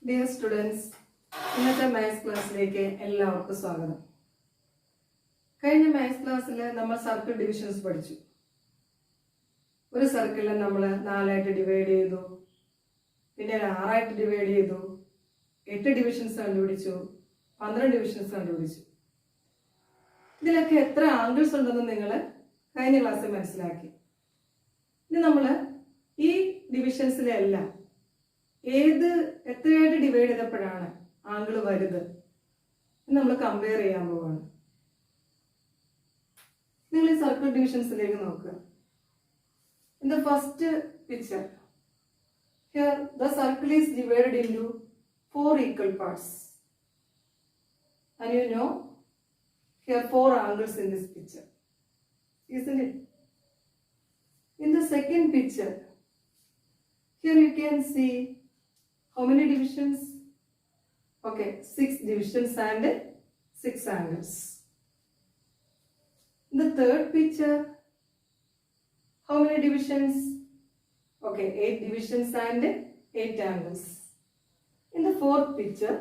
Dear students, ഇന്നത്തെ maths ക്ലാസ്സിലേക്ക് എല്ലാവർക്കും സ്വാഗതം. കഴിഞ്ഞ മാത്സ് ക്ലാസ്സിൽ നമ്മൾ സർക്കിൾ ഡിവിഷൻസ് പഠിച്ചു. ഒരു സർക്കിളിൽ നമ്മൾ 4 ഡിവൈഡ് ചെയ്തു, പിന്നെ 6 ഡിവൈഡ് ചെയ്തു, 8 ഡിവിഷൻസ് കണ്ടുപിടിച്ചു, 12 ഡിവിഷൻസ് കണ്ടുപിടിച്ചു. ഇതിലൊക്കെ എത്ര ആംഗിൾസ് ഉണ്ടെന്ന് നിങ്ങൾ കഴിഞ്ഞ ക്ലാസ്സിൽ മനസ്സിലാക്കി. ഇനി നമ്മൾ ഈ ഡിവിഷൻസിലെല്ലാം എത്രയായിട്ട് ഡിവൈഡ് ചെയ്തപ്പോഴാണ് ആംഗിൾ വലുത് നമ്മൾ കമ്പയർ ചെയ്യാൻ പോവാണ്. നിങ്ങൾ ഈ സർക്കിൾ ഡിവിഷൻസിലേക്ക് നോക്കുക. In the first picture here the circle is divided into 4 equal parts, and you know here 4 angles in this picture, isn't it? In the second picture, here you can see how many divisions? Okay, 6 divisions and 6 angles. In the third picture, how many divisions? Okay, 8 divisions and 8 angles. In the fourth picture,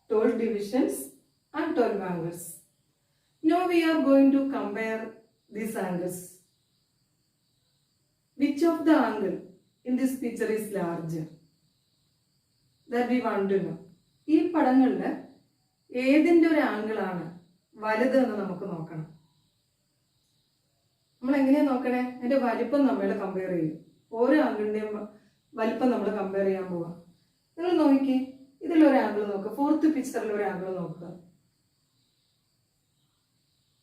12 divisions and 12 angles. Now we are going to compare these angles. Which of the angle in this picture is larger? That we want to know. ഈ പടങ്ങളിൽ ഏതിൻ്റെ ഒരു ആംഗിളാണ് വലുത് എന്ന് നമുക്ക് നോക്കണം. നമ്മൾ എങ്ങനെയാണ് നോക്കണേ? അതിൻ്റെ വലിപ്പം നമ്മൾ കമ്പയർ ചെയ്യും. ഓരോ ആംഗിളിൻ്റെയും വലിപ്പം നമ്മൾ കമ്പയർ ചെയ്യാൻ പോവാം. നിങ്ങൾ നോക്കി, ഇതിലൊരു ആംഗിൾ നോക്കുക. ഫോർത്ത് പിക്ചറിൽ ഒരു ആംഗിൾ നോക്കുക.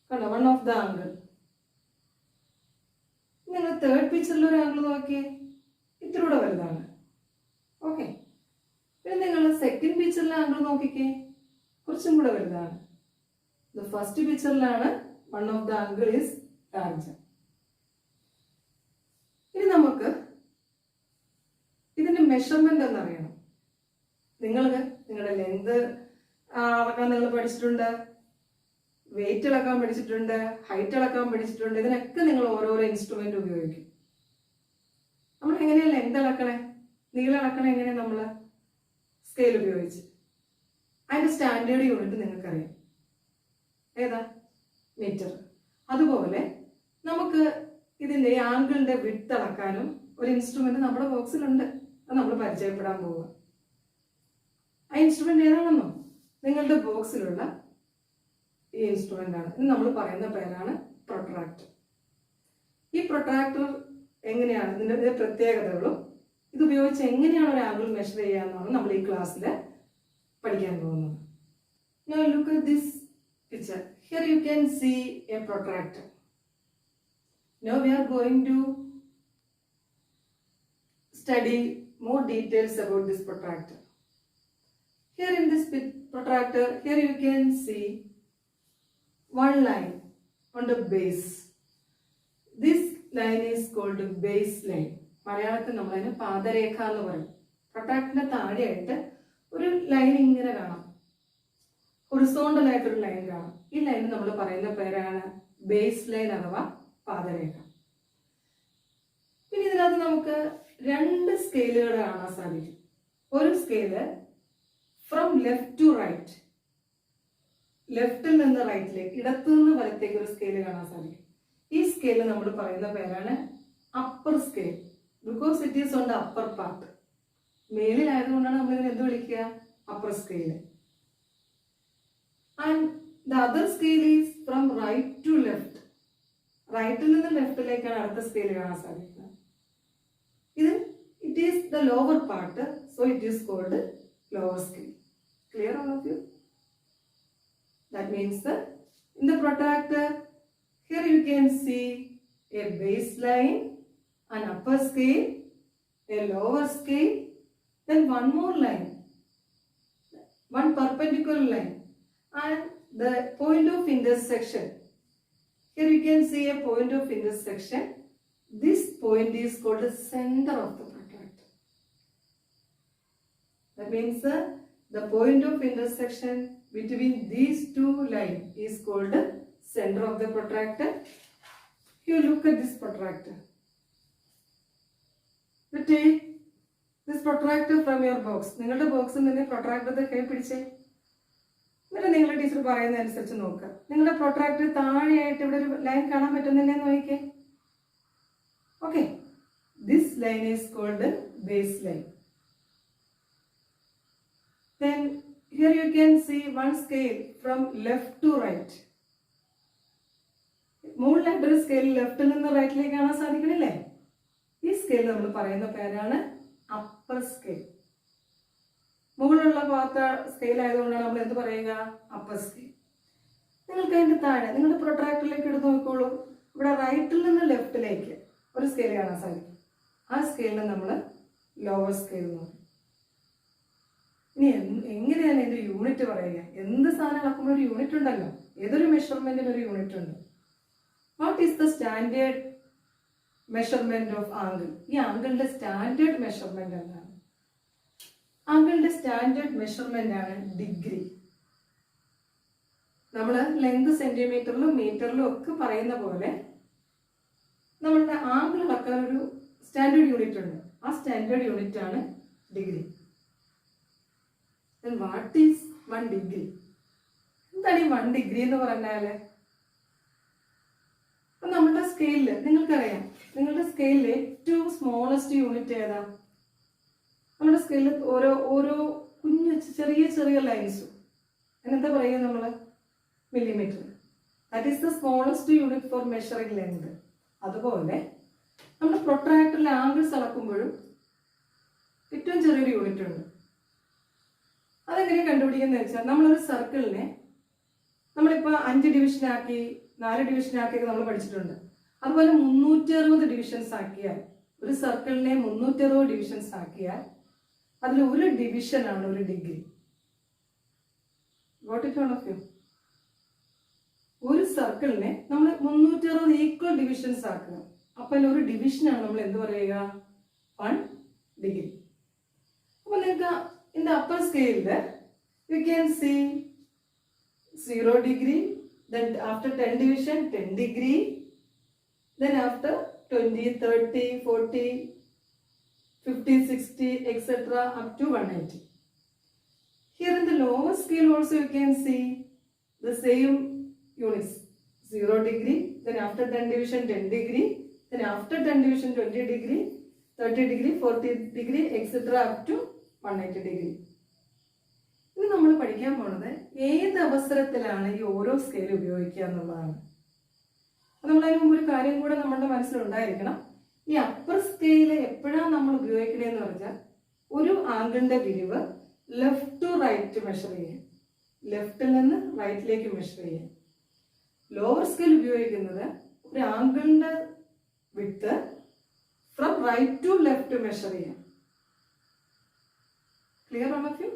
കണ്ടോ, വൺ ഓഫ് ദ ആംഗിൾ. നിങ്ങൾ തേർഡ് പിക്ചറിൽ ഒരു ആംഗിൾ നോക്കിയേ, ഇത്തിരൂടെ വലുതാണ്. ഓക്കെ, പിന്നെ നിങ്ങൾ സെക്കൻഡ് പിക്ചറിലെ ആംഗിൾ നോക്കിക്കേ, കുറച്ചും കൂടെ വലുതാണ്. ഫസ്റ്റ് പിക്ചറിലാണ് one of the angle is larger. ഇനി നമുക്ക് ഇതിന്റെ മെഷർമെന്റ് എന്നറിയണം. നിങ്ങളുടെ ലെങ്ത് അളക്കാൻ നിങ്ങൾ പഠിച്ചിട്ടുണ്ട്, വെയിറ്റ് അളക്കാൻ പഠിച്ചിട്ടുണ്ട്, ഹൈറ്റ് അളക്കാൻ പഠിച്ചിട്ടുണ്ട്. ഇതിനൊക്കെ നിങ്ങൾ ഓരോരോ ഇൻസ്ട്രുമെന്റ് ഉപയോഗിക്കും. നമ്മൾ എങ്ങനെയാ ലെങ്ത് അളക്കണേ, നീളം അളക്കണേ? എങ്ങനെ? നമ്മൾ സ്കെയിൽ ഉപയോഗിച്ച്. അതിന്റെ സ്റ്റാൻഡേർഡ് യൂണിറ്റ് നിങ്ങൾക്കറിയാം, ഏതാ? മീറ്റർ. അതുപോലെ നമുക്ക് ഇതിന്റെ ആംഗിളിന്റെ വിഡ്ത് അളക്കാനും ഒരു ഇൻസ്ട്രുമെന്റ് നമ്മുടെ ബോക്സിലുണ്ട്. അത് നമ്മൾ പരിചയപ്പെടാൻ പോവുക. ആ ഇൻസ്ട്രുമെന്റ് ഏതാണെന്നോ? നിങ്ങളുടെ ബോക്സിലുള്ള ഈ ഇൻസ്ട്രുമെന്റ് ആണ്. ഇത് നമ്മൾ പറയുന്ന പേരാണ് പ്രൊട്രാക്ടർ. ഈ പ്രൊട്രാക്ടർ എങ്ങനെയാണ്, ഇതിന്റെ പ്രത്യേകതകളും ഇത് ഉപയോഗിച്ച് എങ്ങനെയാണ് ഒരു ആംഗിൾ മെഷർ ചെയ്യാന്നാണ് നമ്മൾ ഈ ക്ലാസ്സിൽ പഠിക്കാൻ പോകുന്നത്. Now look at this picture. Here you can see a protractor. Now we are going to study more details about this protractor. Here in this protractor, here you can see one line on the base. This line is called base line. മലയാളത്തിൽ നമ്മളതിന് പാദരേഖ എന്ന് പറയും. പ്രൊട്രാക്ടറിന്റെ താഴെയായിട്ട് ഒരു line ഇങ്ങനെ കാണാം, horizontal ആയിട്ടൊരു line കാണാം. ഈ ലൈൻ നമ്മൾ പറയുന്ന പേരാണ് ബേസ് ലൈൻ അഥവാ പാദരേഖ. പിന്നെ ഇതിനകത്ത് നമുക്ക് 2 സ്കെയിലുകൾ കാണാൻ സാധിക്കും. ഒരു scale from left to right, ലെഫ്റ്റിൽ നിന്ന് റൈറ്റിലേക്ക്, ഇടത്തു നിന്ന് വലത്തേക്ക് ഒരു സ്കെയില് കാണാൻ സാധിക്കും. ഈ സ്കെയില് നമ്മൾ പറയുന്ന പേരാണ് upper scale, because it is on the upper part. മേലിലായതുകൊണ്ടാണ് നമ്മൾ ഇതിനെ എന്ത് വിളിക്കുക? Upper scale. And the other scale is from right to left, റൈറ്റിൽ നിന്ന് ലെഫ്റ്റിലേക്കാണ് അടുത്ത സ്കെയിൽ കാണാൻ സാധിക്കുന്നത്. ഇത് it is the lower part, so it is called lower scale. Clear all of you? That means that in the protractor, here you can see a baseline, an upper scale, a lower scale, then one more line, one perpendicular line, and the point of intersection. Here you can see a point of intersection. This point is called the center of the protractor. That means the point of intersection between these 2 lines is called the center of the protractor. You look at this protractor. You take this protractor from your box. നിങ്ങളുടെ ബോക്സിൽ നിന്ന് protractor കൈ പിടിച്ചേ. എന്നിട്ട് നിങ്ങളുടെ teacher പറയുന്നതനുസരിച്ച് നോക്കുക. നിങ്ങളുടെ പ്രൊട്രാക്ടർ താഴെയായിട്ട് ഇവിടെ ഒരു ലൈൻ കാണാൻ പറ്റുന്നില്ലേ നോക്കിക്കേ. Okay, this line is called base line. Then here you can see one scale from left to right. മുകളിലായിട്ടൊരു സ്കെയിൽ ലെഫ്റ്റിൽ നിന്ന് റൈറ്റിലേക്ക് കാണാൻ സാധിക്കണില്ലേ? ഈ സ്കെയിൽ നമ്മൾ പറയുന്ന പേരാണ് അപ്പർ സ്കെയിൽ. മുകളിലുള്ള ഭാഗത്ത് സ്കെയിൽ ആയതുകൊണ്ടാണ് നമ്മൾ എന്ത് പറയുക? Upper scale. നിങ്ങൾക്ക് അതിൻ്റെ താഴെ നിങ്ങളുടെ പ്രൊട്രാക്ടറിലേക്ക് എടുത്ത് നോക്കിക്കോളൂ. ഇവിടെ റൈറ്റിൽ നിന്ന് ലെഫ്റ്റിലേക്ക് ഒരു സ്കെയിൽ കാണാൻ സാധിക്കും. ആ സ്കെയിലിന് നമ്മൾ ലോവർ സ്കെയിൽ എന്ന് പറയും. ഇനി എങ്ങനെയാണ് ഇതിന്റെ യൂണിറ്റ് പറയുക? എന്ത് സാധനം അളക്കുമ്പോൾ ഒരു യൂണിറ്റ് ഉണ്ടല്ലോ. ഏതൊരു മെഷർമെന്റിന് ഒരു യൂണിറ്റ് ഉണ്ട്. What is the standard measurement of angle? ഈ ആംഗിളിന്റെ സ്റ്റാൻഡേർഡ് മെഷർമെന്റ് എന്താണ്? ആംഗിളിന്റെ സ്റ്റാൻഡേർഡ് മെഷർമെന്റ് ആണ് ഡിഗ്രി. നമ്മൾ ലെങ്ത് സെന്റിമീറ്ററിലും മീറ്ററിലും ഒക്കെ പറയുന്ന പോലെ നമ്മളുടെ ആംഗിൾ അളക്കാൻ ഒരു സ്റ്റാൻഡേർഡ് യൂണിറ്റ് ഉണ്ട്. ആ സ്റ്റാൻഡേർഡ് യൂണിറ്റ് ആണ് ഡിഗ്രി. What is 1 degree? എന്താണ് ഈ 1 ഡിഗ്രി എന്ന് പറഞ്ഞാല്? അപ്പൊ നമ്മുടെ സ്കെയിലില് നിങ്ങൾക്കറിയാം, നിങ്ങളുടെ സ്കെയിലിൽ ഏറ്റവും സ്മോളസ്റ്റ് യൂണിറ്റ് ഏതാ? നമ്മുടെ സ്കെയിലിൽ ഓരോ കുഞ്ഞു ചെറിയ ചെറിയ ലൈൻസും എന്താ പറയുക നമ്മള്? Millimetre. That is the smallest unit for measuring length. അതുപോലെ നമ്മൾ പ്രൊട്രാക്ടറിലെ ആംഗിൾസ് അളക്കുമ്പോഴും ഏറ്റവും ചെറിയൊരു യൂണിറ്റ് ഉണ്ട്. അതെങ്ങനെ കണ്ടുപിടിക്കുന്നത് വെച്ചാൽ, നമ്മളൊരു സർക്കിളിനെ നമ്മളിപ്പോൾ 5 ഡിവിഷനാക്കി 4 ഡിവിഷനാക്കിയൊക്കെ നമ്മൾ പഠിച്ചിട്ടുണ്ട്. അതുപോലെ 360 ഡിവിഷൻസ് ആക്കിയാൽ, ഒരു സർക്കിളിനെ 360 ഡിവിഷൻസ് ആക്കിയാൽ അതിൽ ഒരു ഡിവിഷനാണ് ഒരു degree. Got it all of you? ഒരു സർക്കിളിനെ നമ്മൾ 360 ഈക്വൽ ഡിവിഷൻസ് ആക്കുക. അപ്പോൾ അതിൽ ഒരു ഡിവിഷനാണ് നമ്മൾ എന്ത് പറയുക? 1 ഡിഗ്രി. അപ്പോൾ നിങ്ങൾക്ക് in the upper scale you can see 0 degree, then after 10 division 10 degree, then after 20, 30, 40, 50, 60 etc. up to 180. Here in the lower scale also you can see the same units. 0 degree, then after 10 division 10 degree, then after 10 division 20 degree, 30 degree, 40 degree etc. up to 180 degree. ഇനി നമ്മൾ പഠിക്കാൻ പോണത് ഏത് അവസരത്തിലാണ് ഈ ഓരോ scale ഉപയോഗിക്കുക എന്നുള്ളതാണ്. നമ്മൾ അതിന് മുമ്പ് ഒരു കാര്യം കൂടെ നമ്മുടെ മനസ്സിലുണ്ടായിരിക്കണം. ഈ അപ്പർ സ്കെയില് എപ്പോഴാണ് നമ്മൾ ഉപയോഗിക്കണേന്ന് പറഞ്ഞാൽ, ഒരു ആംഗിളിന്റെ വിരിവ് ലെഫ്റ്റ് ടു റൈറ്റ് മെഷർ ചെയ്യാം, ലെഫ്റ്റിൽ നിന്ന് റൈറ്റിലേക്ക് മെഷർ ചെയ്യാം. ലോവർ സ്കെയിൽ ഉപയോഗിക്കുന്നത് ഒരു ആംഗിളിന്റെ width from right to left measure ചെയ്യാം. Clear all of you?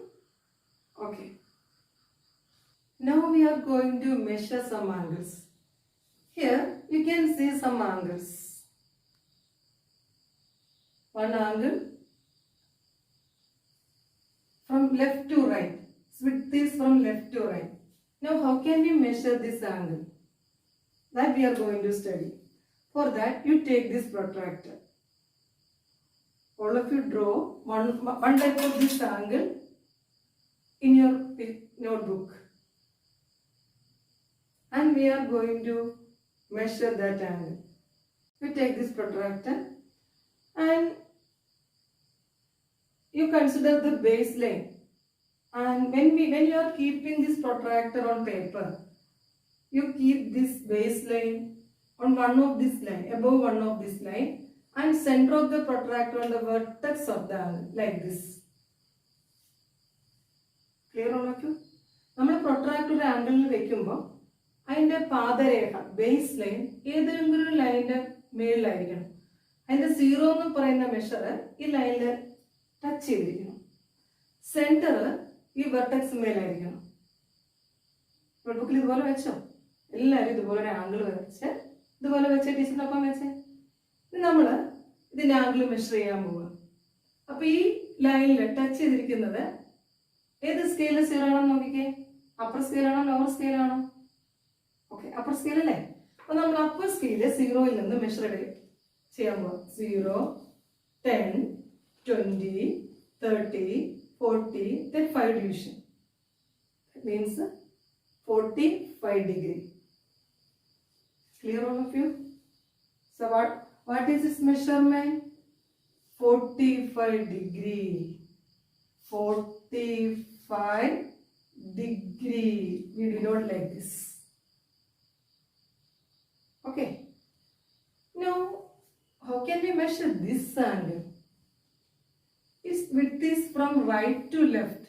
Okay. Now we are going to measure some angles. Here you can see some angles. One angle from left to right. Width is from left to right. Now how can we measure this angle? That we are going to study. For that you take this protractor. All of you draw one type of this angle in your notebook, and we are going to measure that angle. You take this protractor and you consider the baseline, and when you are keeping this protractor on paper, you keep this baseline on one of this line, above one of this line, and center of the protractor on the vertex of the angle, like this. Clear all of you? നമ്മൾ protractor ആംഗിളിൽ വെക്കുമ്പോൾ അതിന്റെ പാദരേഖ base line ഏതെങ്കിലും ഒരു ലൈനിന്റെ മേളിലായിരിക്കണം. അതിന്റെ 0 എന്ന് പറയുന്ന മെഷർ ഈ ലൈനിൽ ടച്ച് ചെയ്തിരിക്കണം. സെന്റർ ഈ വെർട്ടെക്സ് മേലായിരിക്കണം. നോട്ട്ബുക്കിൽ ഇതുപോലെ വെച്ചോ. എല്ലാവരും ഇതുപോലെ ഒരു ആംഗിൾ വെച്ച് ഇതുപോലെ വെച്ച് ടീച്ചറിനൊപ്പം വെച്ചേ. നമ്മൾ ഇതിന്റെ ആംഗിൾ മെഷർ ചെയ്യാൻ പോവുക. അപ്പൊ ഈ ലൈനിൽ ടച്ച് ചെയ്തിരിക്കുന്നത് ഏത് സ്കെയില് 0 ആണെന്ന് നോക്കിക്കേ. അപ്പർ സ്കെയിലാണോ ലോവർ സ്കെയിലാണോ? ഓക്കെ, അപ്പർ സ്കെയിൽ അല്ലേ. അപ്പൊ നമ്മൾ അപ്പർ സ്കെയില് 0യിൽ നിന്ന് മെഷർ ചെയ്യാൻ പോവാം. 0, 10, 20, 30, 40, then 5 division. That means 45 degree. Clear all of you? So what is this measurement? 45 degree. 45 degree. We denote like this. Okay. Now, how can we measure this angle? Its width is from right to left,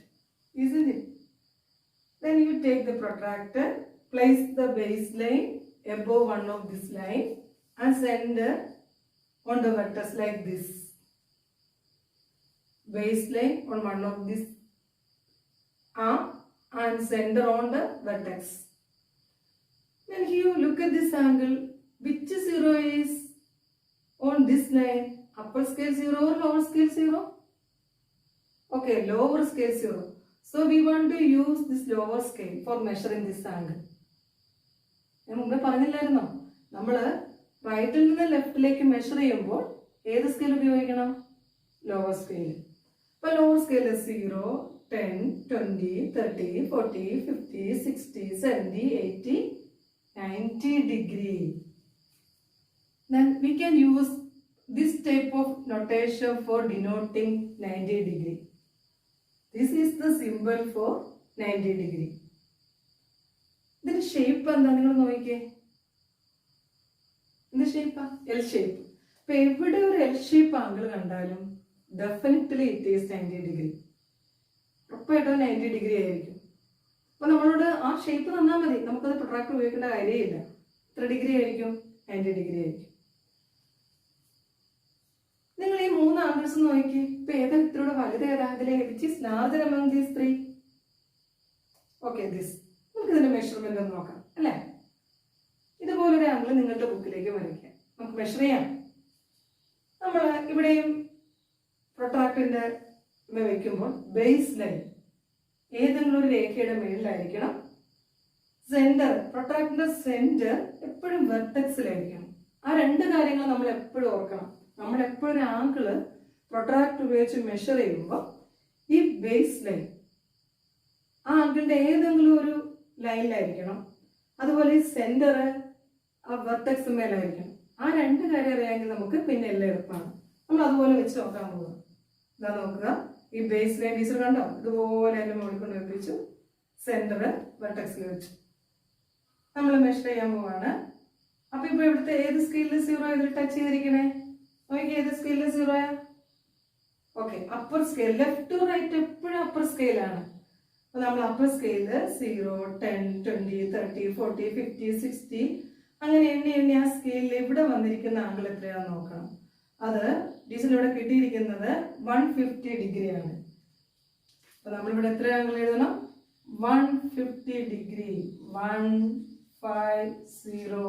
isn't it? Then you take the protractor, place the baseline above one of this line and center on the vertex like this. Baseline on one of this arm and center on the vertex. Then here look at this angle. Which zero is on this line? Upper scale 0 or lower scale 0? Okay, lower scale 0. So we want to use this lower scale for measuring this angle. ഞാൻ മുമ്പേ പറഞ്ഞില്ലായിരുന്നോ, നമ്മൾ റൈറ്റിൽ നിന്ന് ലെഫ്റ്റിലേക്ക് measure ചെയ്യുമ്പോൾ ഏത് scale ഉപയോഗിക്കണം? Lower scale. അപ്പോൾ lower scale 0, 10, 20, 30, 40, 50, 60, 70, 80, 90 degree. Then we can use this type of notation for denoting 90 degree. This is the symbol for 90 degree. ഇതിന്റെ ഷേപ്പ് എന്താ നിങ്ങൾ നോക്കിക്കേ. എന്ത് ഷേപ്പാ? L shape. അപ്പൊ എവിടെ ഒരു എൽ ഷേപ്പ് ആംഗിൾ കണ്ടാലും ഡെഫിനറ്റ്ലി ഇറ്റ് ഈസ് 90 ഡിഗ്രി. ഉറപ്പായിട്ടും 90 ഡിഗ്രി ആയിരിക്കും. അപ്പൊ നമ്മളോട് ആ ഷേപ്പ് തന്നാൽ മതി, നമുക്കത് പ്രൊട്രാക്ടർ ഉപയോഗിക്കേണ്ട കാര്യമില്ല. എത്ര ഡിഗ്രി ആയിരിക്കും? 90 ഡിഗ്രി ആയിരിക്കും. നിങ്ങൾ ഈ 3 ആംഗിൾസ് നോക്കി. ഇപ്പൊ ഏതാ ഇത്രയുടെ വലുത് ഏതാ? അതിലെ which is larger among these 3? Okay, this. നമുക്ക് ഇതിന്റെ മെഷർമെന്റ് ഒന്ന് നോക്കാം അല്ലേ. ഇതുപോലൊരു ആംഗിൾ നിങ്ങളുടെ ബുക്കിലേക്ക് വരയ്ക്കാം, നമുക്ക് മെഷർ ചെയ്യാം. നമ്മൾ ഇവിടെയും പ്രൊട്രാക്ടറിന്റെ വെക്കുമ്പോൾ ബേസ് ലൈൻ ഏതെങ്കിലും ഒരു രേഖയുടെ മേളിലായിരിക്കണം. സെന്റർ, പ്രൊട്രാക്ടറിന്റെ സെന്റർ എപ്പോഴും വെർട്ടെക്സിലായിരിക്കണം. ആ 2 കാര്യങ്ങൾ നമ്മൾ എപ്പോഴും ഓർക്കണം. നമ്മൾ എപ്പോഴും ഒരു ആംഗിള് പ്രൊട്രാക്ടർ ഉപയോഗിച്ച് മെഷർ ചെയ്യുമ്പോൾ ഈ ബേസ് ലൈൻ ആ ആംഗിളിന്റെ ഏതെങ്കിലും ഒരു ലൈനിലായിരിക്കണം. അതുപോലെ ഈ സെന്റർ ആ വെർട്ടെക്സ് മേലായിരിക്കണം. ആ 2 കാര്യം അറിയാമെങ്കിൽ നമുക്ക് പിന്നെ എല്ലാം എളുപ്പമാണ്. നമ്മൾ അതുപോലെ വെച്ച് നോക്കാൻ പോകുക. ഇതാ നോക്കുക, ഈ ബേസ് ലൈൻ ടീച്ചർ കണ്ടോ? ഇതുപോലെ അതിന്റെ മുകളിൽ കൊണ്ട് വെപ്പിച്ചു, സെന്റർ വെർട്ടെക്സിൽ വെച്ചു. നമ്മൾ മെഷർ ചെയ്യാൻ പോവാണ്. അപ്പൊ ഇപ്പൊ ഇവിടുത്തെ ഏത് സ്കെയിലിൽ 0 ഇതിൽ ടച്ച് ചെയ്തിരിക്കണേ? നോക്കി, ഏത് സ്കെയിലിൽ 0? Okay, upper scale. Left to right എപ്പോഴും അപ്പർ സ്കെയിലാണ്. അപ്പൊ നമ്മൾ അപ്പർ സ്കെയില് 0, 10, 20, 30, 40, 50, 60 അങ്ങനെ എണ്ണി ആ സ്കെയിലിൽ ഇവിടെ വന്നിരിക്കുന്ന ആംഗിൾ എത്രയാണെന്ന് നോക്കണം. അത് ടീച്ചർ ഇവിടെ കിട്ടിയിരിക്കുന്നത് 150 ഡിഗ്രിയാണ്. അപ്പൊ നമ്മളിവിടെ എത്ര ആംഗിൾ എഴുതണം? 150 ഡിഗ്രി. 150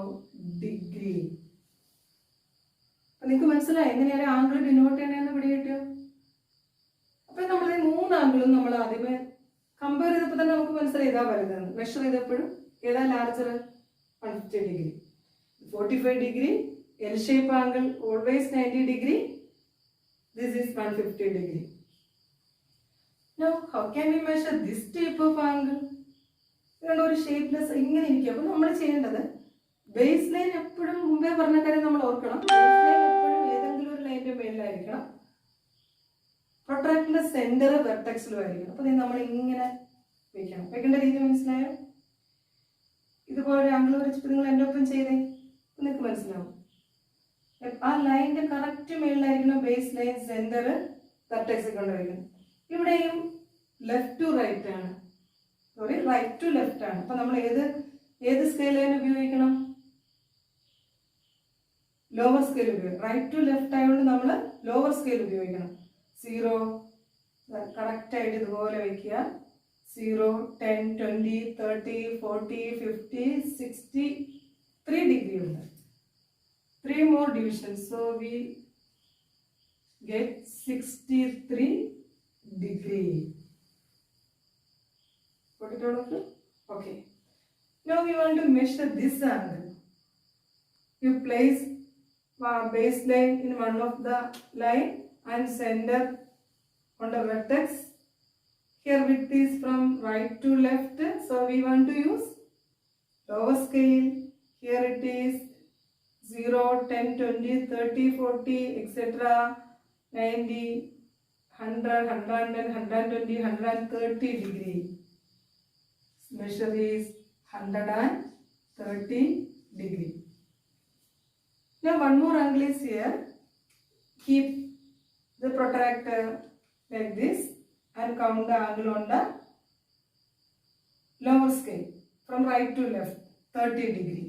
ഡിഗ്രി. അപ്പൊ നിങ്ങൾക്ക് മനസ്സിലായി എങ്ങനെയാണ് ആംഗിൾ ഡിനോട്ട് ചെയ്യണമെന്ന് പിടികിട്ടോ? അപ്പൊ നമ്മൾ ഈ 3 ആംഗിളും നമ്മൾ ആദ്യമേ കമ്പയർ ചെയ്തപ്പോൾ തന്നെ നമുക്ക് മനസ്സിലായി ഇതാ വലുതാണ്. മെഷർ ചെയ്തപ്പോഴും ഏതാ larger? 150 degree. 45 degree L shape angle always 90 degree. This is 150 degree. Now how can we measure this type of angle? ഇങ്ങനെ ഒരു ഷേപ്പ്ലെസ് ഇങ്ങനെ ഇരിക്കും. അപ്പൊ നമ്മൾ ചെയ്യേണ്ടത് ബേസ് ലൈൻ എപ്പോഴും മുമ്പേ പറഞ്ഞ കാര്യം നമ്മൾ ഓർക്കണം. ബേസ് ലൈൻ എപ്പോഴും ഏതെങ്കിലും ഒരു ലൈനിന്റെ മേലിലായിരിക്കണം. പ്രൊട്രാക്ടറിന്റെ സെന്റർ വെർട്ടെക്സിലും ആയിരിക്കണം. അപ്പൊ നമ്മൾ ഇങ്ങനെ വെക്കണം. വെക്കേണ്ട രീതി മനസ്സിലായോ? ഇതുപോലെ ആംഗിൾ വരച്ചിട്ട് നിങ്ങൾ എൻ്റെ ഒപ്പം ചെയ്തേ, നിങ്ങൾക്ക് മനസ്സിലാവും. ആ ലൈനിന്റെ കറക്റ്റ് മേളിലായിരിക്കണം ബേസ് ലൈൻ, സെന്റർ വെർട്ടെക്സിൽ കൊണ്ടുവയ്ക്കണം. ഇവിടെയും ലെഫ്റ്റ് ടു റൈറ്റ് ആണ്, സോറി റൈറ്റ് ടു ലെഫ്റ്റ് ആണ്. അപ്പൊ നമ്മൾ ഏത് സ്കെയിൽ ലൈൻ ഉപയോഗിക്കണം? ലോവർ സ്കെയിൽ ഉപയോഗിക്കണം. റൈറ്റ് ടു ലെഫ്റ്റ് ആയതുകൊണ്ട് നമ്മൾ ലോവർ സ്കെയിൽ ഉപയോഗിക്കണം. 0 കറക്റ്റ് ആയിട്ട് ഇതുപോലെ വയ്ക്കുക. 0, 10, 20, 30, 40, 50, 60, 3 ഡിഗ്രി ഉണ്ട്. 3 more divisions. So we get 63 degree. Got it all of you? Okay. Now we want to measure this angle. You place baseline in one of the line and center on the vertex. Here width is from right to left, so we want to use lower scale. Here it is 0, 10, 20, 30, 40, etc. 90, 100, 110, 120, 130 degree. Measure is 130 degree. Now one more angle is here. Keep the protractor like this and count the angle on the lower scale from right to left, 30 degree.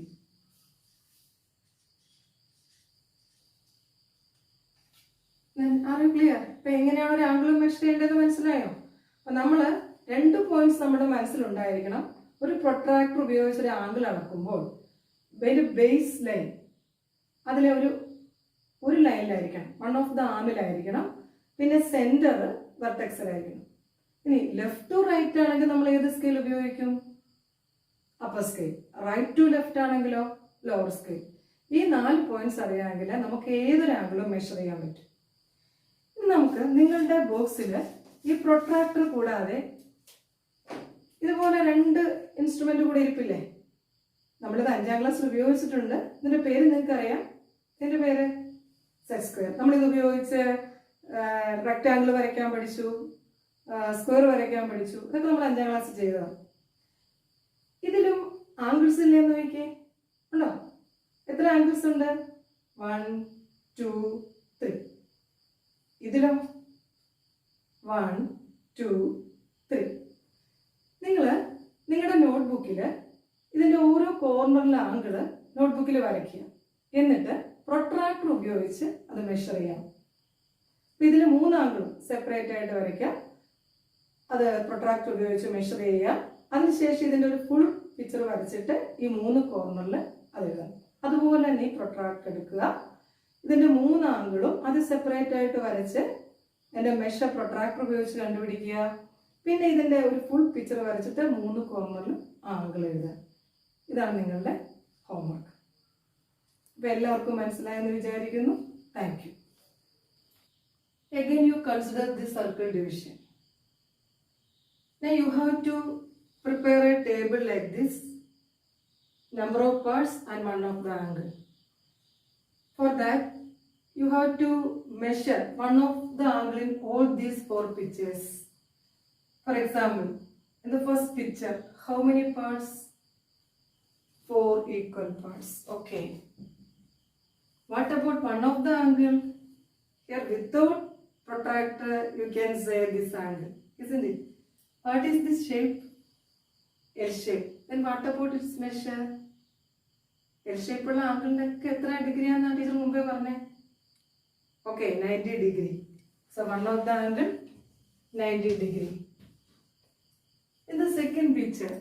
Then are you clear? ഇപ്പോൾ എങ്ങനെയാണ് ഒരു angle measure ചെയ്യേണ്ടത് മനസ്സിലായോ? അപ്പോൾ നമ്മൾ രണ്ട് points നമ്മുടെ മനസ്സിലുണ്ടായിരിക്കണം. ഒരു പ്രൊട്രാക്ടർ ഉപയോഗിച്ച് ഒരു ആംഗിൾ അളക്കുമ്പോൾ ഒരു ബേസ് ലൈൻ അതിലെ ഒരു ലൈനിലായിരിക്കണം, വൺ ഓഫ് ദ ആമിലായിരിക്കണം. പിന്നെ സെന്റർ വെർട്ടെക്സിലായിരിക്കണം. ഇനി ലെഫ്റ്റ് ടു റൈറ്റ് ആണെങ്കിൽ നമ്മൾ ഏത് സ്കെയിൽ ഉപയോഗിക്കും? Upper scale. Right to left ആണെങ്കിലോ ലോവർ സ്കെയിൽ. ഈ 4 പോയിന്റ്സ് അറിയാമെങ്കിൽ നമുക്ക് ഏതൊരു ആംഗിളും മെഷർ ചെയ്യാൻ പറ്റും. ഇനി നമുക്ക് നിങ്ങളുടെ ബോക്സിൽ ഈ പ്രൊട്രാക്ടർ കൂടാതെ ഇതുപോലെ 2 ഇൻസ്ട്രുമെന്റ് കൂടെ ഇരിപ്പില്ലേ? നമ്മളിത് 5ാം ക്ലാസ്സിൽ ഉപയോഗിച്ചിട്ടുണ്ട്. ഇതിന്റെ പേര് നിങ്ങൾക്ക് അറിയാം. ഇതിന്റെ പേര് സെറ്റ് സ്ക്വയർ. നമ്മളിത് ഉപയോഗിച്ച് റെക്ടാങ്കിൾ വരയ്ക്കാൻ പഠിച്ചു, സ്ക്വയർ വരയ്ക്കാൻ പഠിച്ചു. ഇതൊക്കെ നമ്മൾ 5ാം ക്ലാസ്സിൽ ചെയ്തതാണ്. ഇതിലും ആംഗിൾസ് ഇല്ലെന്ന് നോക്കിയേ. ഉണ്ടോ? എത്ര ആംഗിൾസ് ഉണ്ട്? 1, 2, 3. ഇതിലോ 1, 2, 3. നിങ്ങളുടെ നോട്ട്ബുക്കിൽ ഇതിന്റെ ഓരോ കോർണറിലെ ആംഗിള് നോട്ട്ബുക്കിൽ വരയ്ക്കുക. എന്നിട്ട് പ്രൊട്രാക്ടർ ഉപയോഗിച്ച് അത് മെഷർ ചെയ്യണം. അപ്പൊ ഇതിൽ 3 ആംഗിളും സെപ്പറേറ്റ് ആയിട്ട് വരയ്ക്കാം. അത് പ്രൊട്രാക്ടർ ഉപയോഗിച്ച് മെഷർ ചെയ്യുക. അതിനുശേഷം ഇതിന്റെ ഒരു ഫുൾ പിക്ചർ വരച്ചിട്ട് ഈ 3 കോർണറിൽ അത് എഴുതാം. അതുപോലെ തന്നെ ഈ പ്രൊട്രാക്ടർ എടുക്കുക. ഇതിന്റെ 3 ആംഗിളും അത് സെപ്പറേറ്റ് ആയിട്ട് വരച്ച് അതിന്റെ മെഷർ പ്രൊട്രാക്ടർ ഉപയോഗിച്ച് കണ്ടുപിടിക്കുക. പിന്നെ ഇതിന്റെ ഒരു ഫുൾ പിക്ചർ വരച്ചിട്ട് 3 കോർണറിൽ ആംഗിൾ എഴുതുക. ഇതാണ് നിങ്ങളുടെ ഹോംവർക്ക്. അപ്പോൾ എല്ലാവർക്കും മനസ്സിലായെന്ന് വിചാരിക്കുന്നു. Thank you. Again you consider this circle division. Now you have to prepare a table like this. Number of parts and one of the angle. For that you have to measure one of the angle in all these 4 pictures. For example, in the first picture, how many parts? 4 equal parts. Okay. What about one of the angle? Here without protractor you can say this angle, isn't it? What is this shape? L shape. Then what about its measure? L shape ഉള്ള ആംഗിളിനൊക്കെ എത്ര degree ആണെന്നാണ് teacher മുമ്പേ പറഞ്ഞേ? Okay, 90 degree. So one of the angle 90 degree. In the second picture,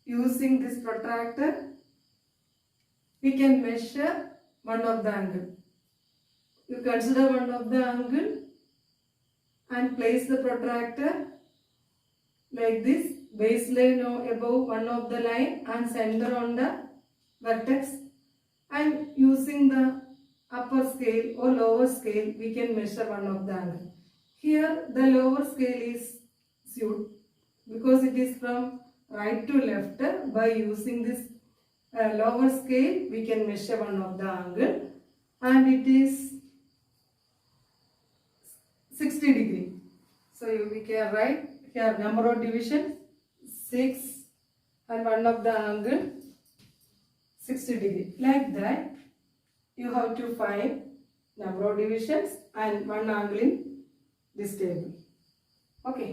using this protractor, we can measure one of the angle. You consider one of the angle and place the protractor like this, baseline above one of the line and center on the vertex, and using the upper scale or lower scale we can measure one of the angle. Here the lower scale is suit because it is from right to left. By using this lower scale we can measure one of the angle and it is 60 degree. So we can write here number of division 6 and one of the angle 60 degree. Like that you have to find number of divisions and one angle in this table. Okay.